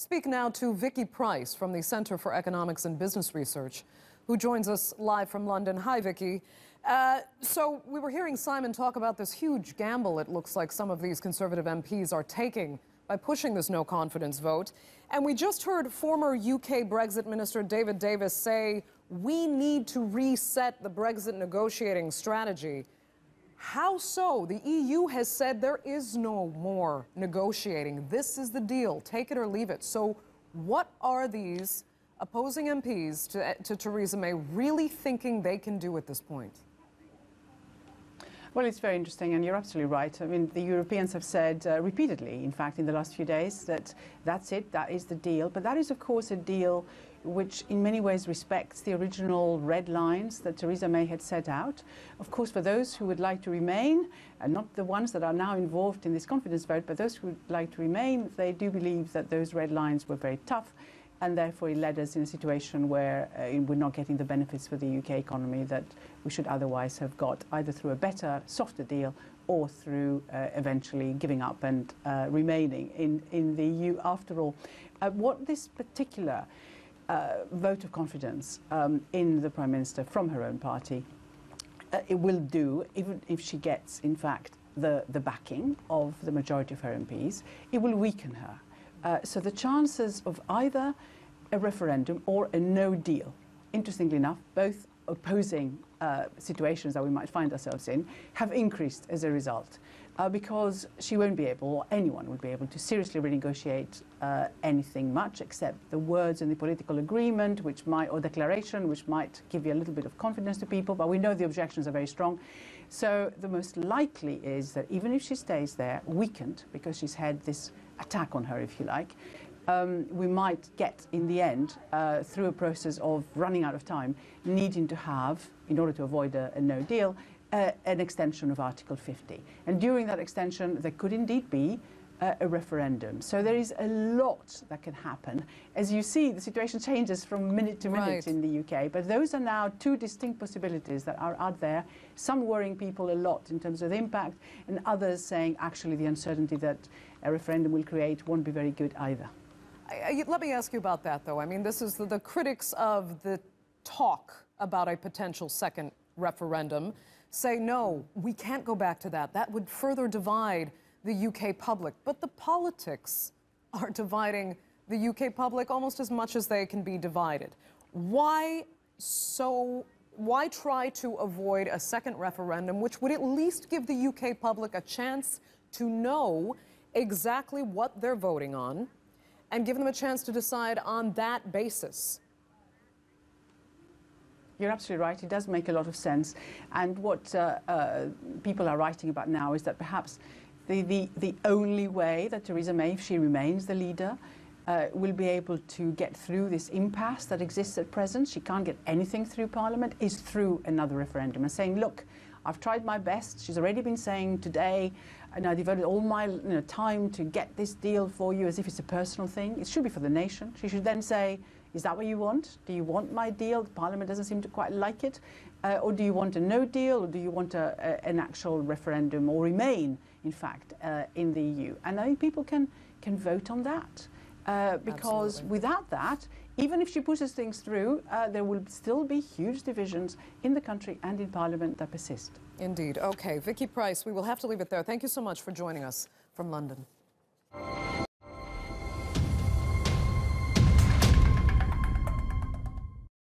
Speak now to Vicky Pryce from the Center for Economics and Business Research, who joins us live from London. Hi, Vicky. So we were hearing Simon talk about this huge gamble it looks like some of these Conservative MPs are taking by pushing this no-confidence vote. And we just heard former UK Brexit Minister David Davis say, we need to reset the Brexit negotiating strategy. How so? The EU has said there is no more negotiating. This is the deal. Take it or leave it. So what are these opposing MPs to Theresa May really thinking they can do at this point? Well, it's very interesting, and you're absolutely right. I mean, the Europeans have said repeatedly, in fact, in the last few days, that that's it, that is the deal. But that is, of course, a deal which in many ways respects the original red lines that Theresa May had set out. Of course, for those who would like to remain, and not the ones that are now involved in this confidence vote, but those who would like to remain, they do believe that those red lines were very tough, and therefore it led us in a situation where we're not getting the benefits for the UK economy that we should otherwise have got, either through a better, softer deal or through eventually giving up and remaining in the EU. After all, what this particular vote of confidence in the Prime Minister from her own party it will do, even if she gets, in fact, the backing of the majority of her MPs, it will weaken her. So the chances of either a referendum or a no deal, interestingly enough, both opposing situations that we might find ourselves in, have increased as a result. Because she won't be able, or anyone would be able, to seriously renegotiate anything much except the words in the political agreement, or declaration, which might give you a little bit of confidence to people, but we know the objections are very strong. So the most likely is that even if she stays there, weakened, because she's had this attack on her, if you like, we might get, in the end, through a process of running out of time, needing to have, in order to avoid a no deal, an extension of Article 50. And during that extension, there could indeed be a referendum. So there is a lot that can happen. As you see, the situation changes from minute to minute in the UK. But those are now two distinct possibilities that are out there, some worrying people a lot in terms of the impact, and others saying, actually, the uncertainty that a referendum will create won't be very good either. Let me ask you about that, though. I mean, this is the critics of the talk about a potential second referendum say, no, we can't go back to that. That would further divide the UK public. But the politics are dividing the UK public almost as much as they can be divided. Why try to avoid a second referendum, which would at least give the UK public a chance to know exactly what they're voting on and give them a chance to decide on that basis? You're absolutely right. It does make a lot of sense. And what people are writing about now is that perhaps the only way that Theresa May, if she remains the leader, will be able to get through this impasse that exists at present, she can't get anything through Parliament, is through another referendum and saying, look, I've tried my best. She's already been saying today, and I devoted all my time to get this deal for you, as if it's a personal thing. It should be for the nation. She should then say, is that what you want? Do you want my deal? The Parliament doesn't seem to quite like it. Or do you want a no deal? Or do you want an actual referendum, or remain, in fact, in the EU? And I think people can vote on that. Because without that, even if she pushes things through, there will still be huge divisions in the country and in Parliament that persist. Indeed. Okay, Vicky Pryce, we will have to leave it there. Thank you so much for joining us from London.